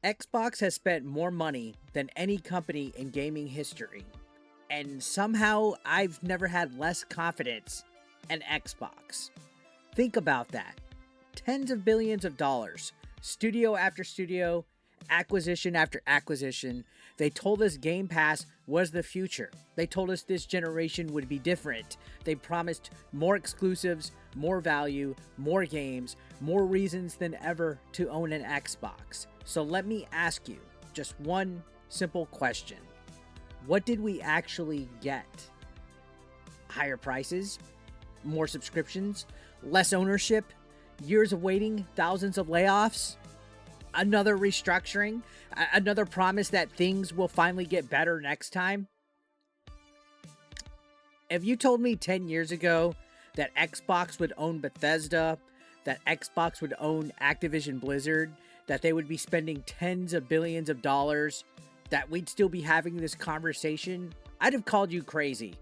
Xbox has spent more money than any company in gaming history, and somehow I've never had less confidence in Xbox. Think about that. Tens of billions of dollars, studio after studio, acquisition after acquisition. They told us Game Pass was the future. They told us this generation would be different. They promised more exclusives, more value, more games, more reasons than ever to own an Xbox. So let me ask you just one simple question. What did we actually get? Higher prices? More subscriptions? Less ownership? Years of waiting? Thousands of layoffs? Another restructuring? Another promise that things will finally get better next time? If you told me 10 years ago that Xbox would own Bethesda, that Xbox would own Activision Blizzard, that they would be spending tens of billions of dollars, that we'd still be having this conversation, I'd have called you crazy.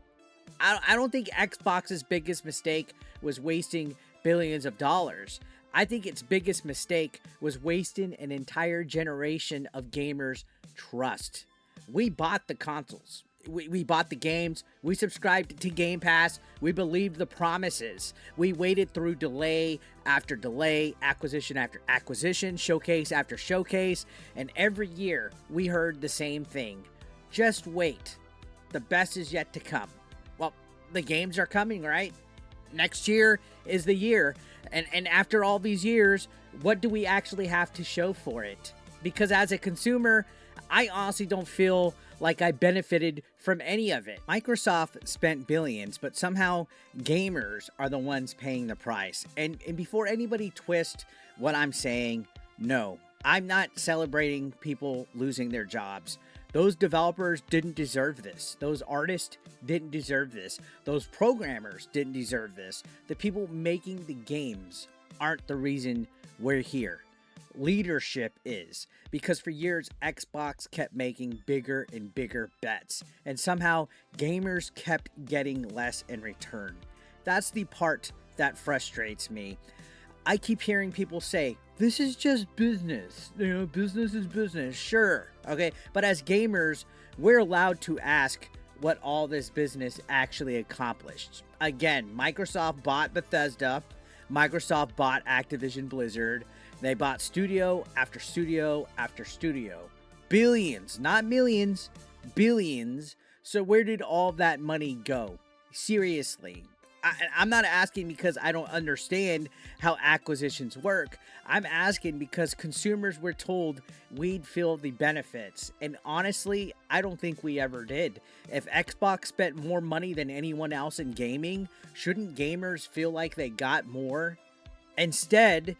I don't think Xbox's biggest mistake was wasting billions of dollars. I think its biggest mistake was wasting an entire generation of gamers' trust. We bought the consoles. We bought the games. We subscribed to Game Pass. We believed the promises. We waited through delay after delay, acquisition after acquisition, showcase after showcase, and every year we heard the same thing. Just wait. The best is yet to come. Well, the games are coming, right? Next year is the year. And after all these years, what do we actually have to show for it? Because as a consumer, I honestly don't feel like I benefited from any of it. Microsoft spent billions, but somehow gamers are the ones paying the price. And before anybody twist what I'm saying, no, I'm not celebrating people losing their jobs. Those developers didn't deserve this. Those artists didn't deserve this. Those programmers didn't deserve this. The people making the games aren't the reason we're here. Leadership is, because for years Xbox kept making bigger and bigger bets, and somehow gamers kept getting less in return. That's the part that frustrates me. I keep hearing people say, this is just business. You know, business is business. Sure. Okay. But as gamers, we're allowed to ask what all this business actually accomplished. Again, Microsoft bought Bethesda. Microsoft bought Activision Blizzard. They bought studio after studio after studio. Billions, not millions, billions. So where did all that money go? Seriously. I'm not asking because I don't understand how acquisitions work. I'm asking because consumers were told we'd feel the benefits. And honestly, I don't think we ever did. If Xbox spent more money than anyone else in gaming, shouldn't gamers feel like they got more? Instead,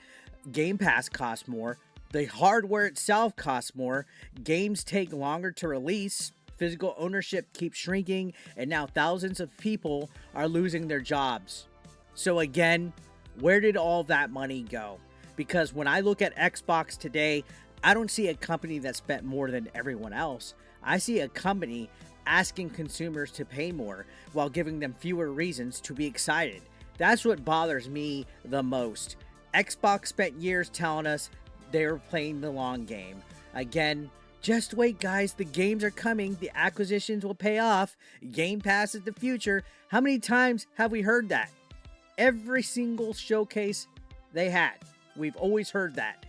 Game Pass costs more. The hardware itself costs more. Games take longer to release. Physical ownership keeps shrinking, and now thousands of people are losing their jobs. So again, where did all that money go? Because when I look at Xbox today, I don't see a company that spent more than everyone else. I see a company asking consumers to pay more while giving them fewer reasons to be excited. That's what bothers me the most. Xbox spent years telling us they were playing the long game. Again, just wait, guys. The games are coming. The acquisitions will pay off. Game Pass is the future. How many times have we heard that? Every single showcase they had. We've always heard that.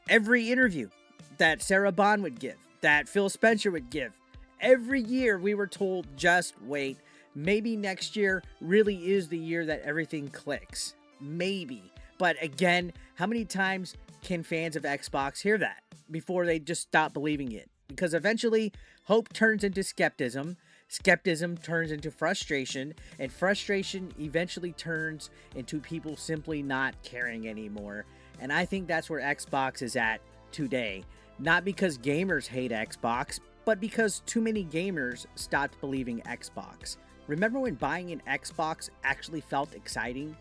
Every interview that Sarah Bond would give, that Phil Spencer would give. Every year we were told, just wait. Maybe next year really is the year that everything clicks. Maybe. But again, how many times can fans of Xbox hear that before they just stop believing it? Because eventually hope turns into skepticism. Skepticism turns into frustration, and frustration eventually turns into people simply not caring anymore. And I think that's where Xbox is at today. Not because gamers hate Xbox, but because too many gamers stopped believing Xbox. Remember when buying an Xbox actually felt exciting?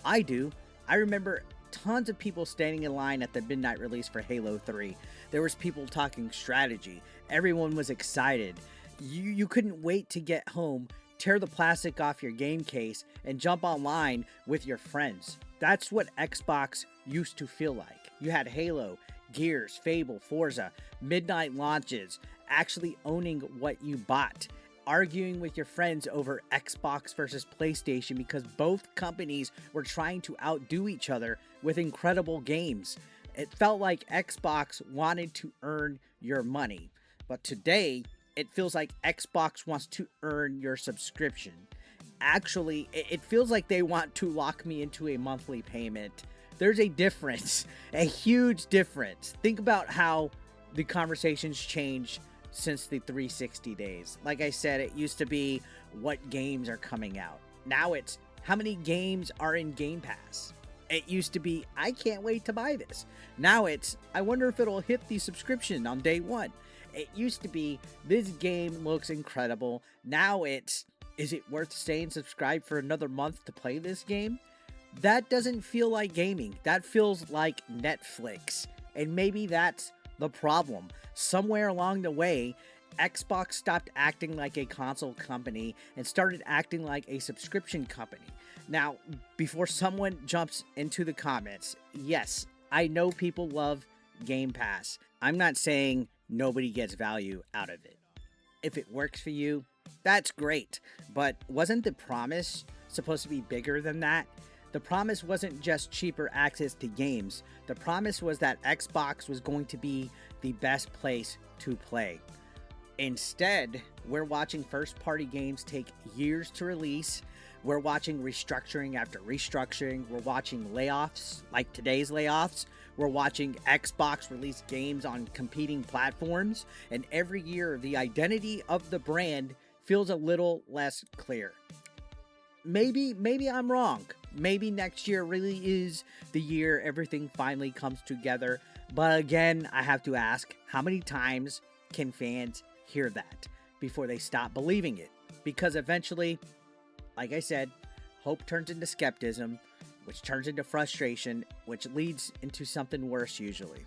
I do. I remember tons of people standing in line at the midnight release for Halo 3. There was people talking strategy. Everyone was excited. You couldn't wait to get home, tear the plastic off your game case, and jump online with your friends. That's what Xbox used to feel like. You had Halo, Gears, Fable, Forza, midnight launches, actually owning what you bought, arguing with your friends over Xbox versus PlayStation because both companies were trying to outdo each other with incredible games. It felt like Xbox wanted to earn your money. But today, it feels like Xbox wants to earn your subscription. Actually, it feels like they want to lock me into a monthly payment. There's a difference, a huge difference. Think about how the conversations changed since the 360 days. Like I said, it used to be what games are coming out. Now it's how many games are in Game Pass. It used to be, I can't wait to buy this. Now it's, I wonder if it'll hit the subscription on day one. It used to be, this game looks incredible. Now it's, is it worth staying subscribed for another month to play this game? That doesn't feel like gaming. That feels like Netflix. And maybe that's the problem. Somewhere along the way, Xbox stopped acting like a console company and started acting like a subscription company. Now, before someone jumps into the comments, yes, I know people love Game Pass. I'm not saying nobody gets value out of it. If it works for you, that's great. But wasn't the promise supposed to be bigger than that? The promise wasn't just cheaper access to games. The promise was that Xbox was going to be the best place to play. Instead, we're watching first-party games take years to release. We're watching restructuring after restructuring. We're watching layoffs, like today's layoffs. We're watching Xbox release games on competing platforms. And every year, the identity of the brand feels a little less clear. Maybe I'm wrong. Maybe next year really is the year everything finally comes together. But again, I have to ask, how many times can fans hear that before they stop believing it? Because eventually, like I said, hope turns into skepticism, which turns into frustration, which leads into something worse usually.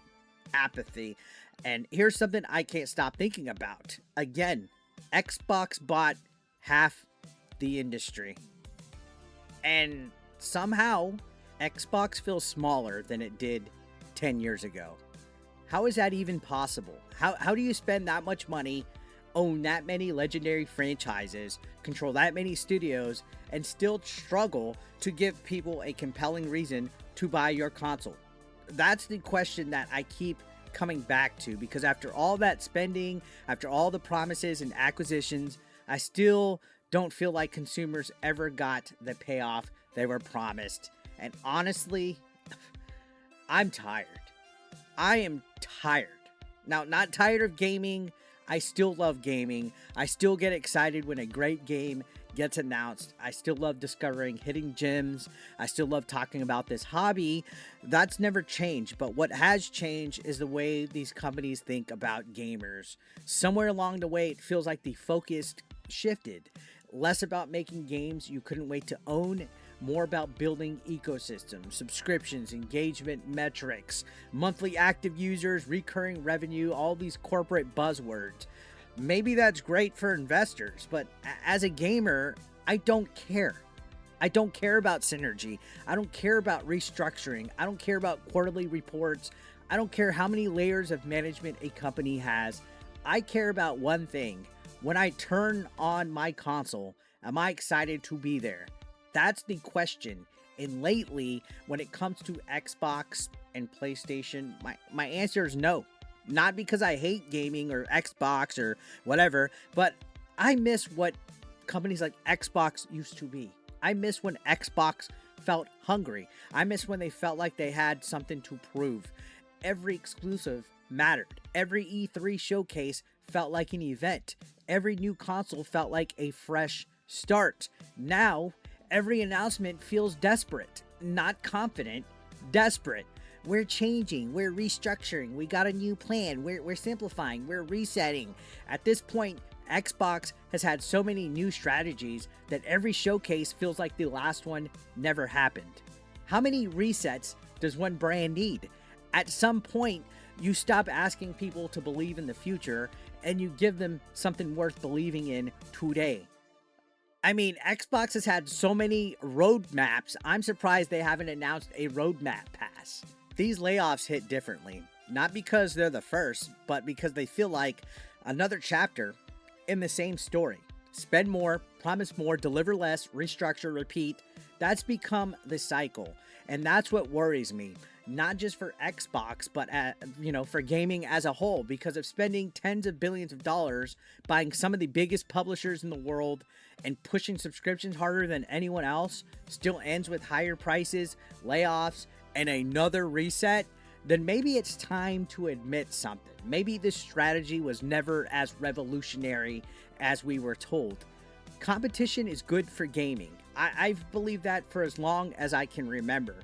Apathy. And here's something I can't stop thinking about. Again, Xbox bought half the industry. And somehow, Xbox feels smaller than it did 10 years ago. How is that even possible? How do you spend that much money, own that many legendary franchises, control that many studios, and still struggle to give people a compelling reason to buy your console? That's the question that I keep coming back to, because after all that spending, after all the promises and acquisitions, I still don't feel like consumers ever got the payoff they were promised. And honestly, I'm tired. I am tired. Now, not tired of gaming. I still love gaming. I still get excited when a great game gets announced. I still love discovering hidden gems. I still love talking about this hobby. That's never changed. But what has changed is the way these companies think about gamers. Somewhere along the way, it feels like the focus shifted. Less about making games you couldn't wait to own, more about building ecosystems, subscriptions, engagement metrics, monthly active users, recurring revenue, all these corporate buzzwords. Maybe that's great for investors, but as a gamer, I don't care. I don't care about synergy. I don't care about restructuring. I don't care about quarterly reports. I don't care how many layers of management a company has. I care about one thing. When I turn on my console, am I excited to be there? That's the question. And lately, when it comes to Xbox and PlayStation, my answer is no. Not because I hate gaming or Xbox or whatever, but I miss what companies like Xbox used to be. I miss when Xbox felt hungry. I miss when they felt like they had something to prove. Every exclusive mattered. Every E3 showcase felt like an event. Every new console felt like a fresh start. Now, every announcement feels desperate, not confident, desperate. We're changing, we're restructuring, we got a new plan, we're simplifying, we're resetting. At this point, Xbox has had so many new strategies that every showcase feels like the last one never happened. How many resets does one brand need? At some point, you stop asking people to believe in the future and you give them something worth believing in today. I mean, Xbox has had so many roadmaps, I'm surprised they haven't announced a roadmap pass. These layoffs hit differently. Not because they're the first, but because they feel like another chapter in the same story. Spend more, promise more, deliver less, restructure, repeat. That's become the cycle. And that's what worries me. Not just for Xbox, but for gaming as a whole, because of spending tens of billions of dollars buying some of the biggest publishers in the world and pushing subscriptions harder than anyone else, still ends with higher prices, layoffs, and another reset, then maybe it's time to admit something. Maybe this strategy was never as revolutionary as we were told. Competition is good for gaming. I've believed that for as long as I can remember.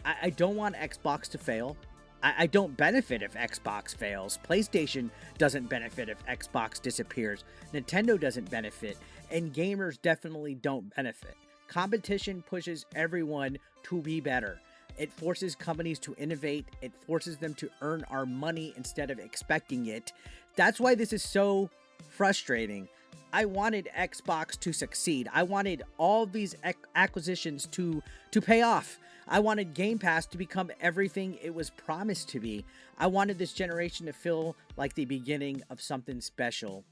I don't want Xbox to fail. I don't benefit if Xbox fails. PlayStation doesn't benefit if Xbox disappears. Nintendo doesn't benefit. And gamers definitely don't benefit. Competition pushes everyone to be better. It forces companies to innovate. It forces them to earn our money instead of expecting it. That's why this is so frustrating. I wanted Xbox to succeed. I wanted all these acquisitions to pay off. I wanted Game Pass to become everything it was promised to be. I wanted this generation to feel like the beginning of something special.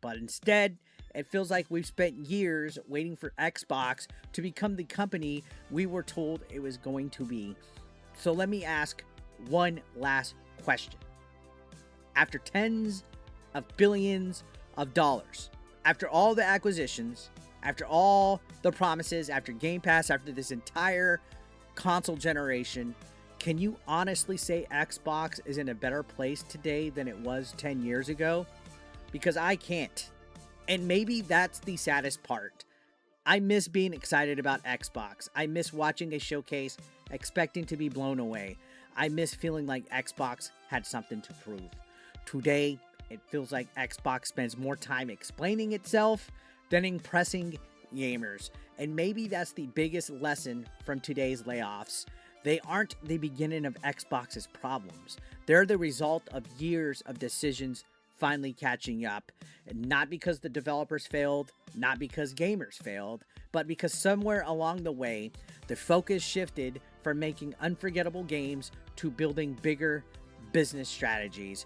But instead, it feels like we've spent years waiting for Xbox to become the company we were told it was going to be. So let me ask one last question. After tens of billions of dollars, after all the acquisitions, after all the promises, after Game Pass, after this entire console generation, can you honestly say Xbox is in a better place today than it was 10 years ago? Because I can't. And maybe that's the saddest part. I miss being excited about Xbox. I miss watching a showcase, expecting to be blown away. I miss feeling like Xbox had something to prove. Today, it feels like Xbox spends more time explaining itself than impressing gamers. And maybe that's the biggest lesson from today's layoffs. They aren't the beginning of Xbox's problems. They're the result of years of decisions finally catching up. And not because the developers failed, not because gamers failed, but because somewhere along the way, the focus shifted from making unforgettable games to building bigger business strategies.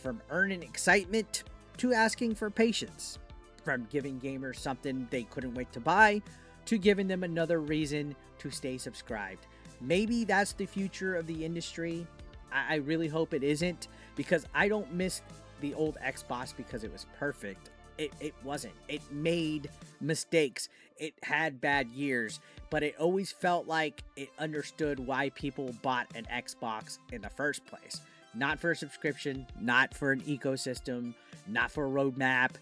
From earning excitement to asking for patience. From giving gamers something they couldn't wait to buy to giving them another reason to stay subscribed. Maybe that's the future of the industry. I really hope it isn't, because I don't miss the old Xbox because it was perfect. It wasn't. It made mistakes. It had bad years, but it always felt like it understood why people bought an Xbox in the first place. Not for a subscription, not for an ecosystem, not for a roadmap,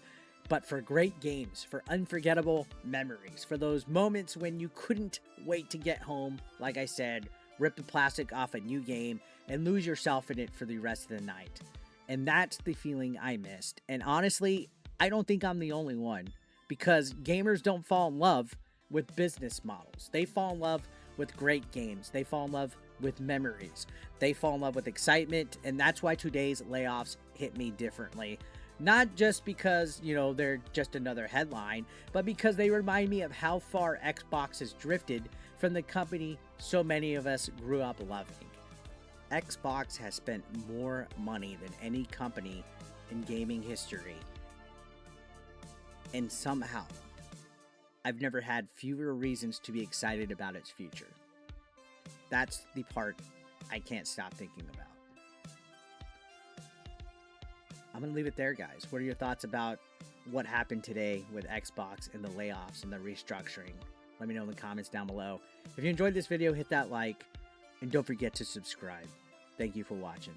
but for great games, for unforgettable memories, for those moments when you couldn't wait to get home, like I said, rip the plastic off a new game, and lose yourself in it for the rest of the night. And that's the feeling I missed. And honestly, I don't think I'm the only one, because gamers don't fall in love with business models. They fall in love with great games. They fall in love with memories. They fall in love with excitement, and that's why today's layoffs hit me differently. Not just because, they're just another headline, but because they remind me of how far Xbox has drifted from the company so many of us grew up loving. Xbox has spent more money than any company in gaming history. And somehow, I've never had fewer reasons to be excited about its future. That's the part I can't stop thinking about. I'm going to leave it there, guys. What are your thoughts about what happened today with Xbox and the layoffs and the restructuring? Let me know in the comments down below. If you enjoyed this video, hit that like, and don't forget to subscribe. Thank you for watching.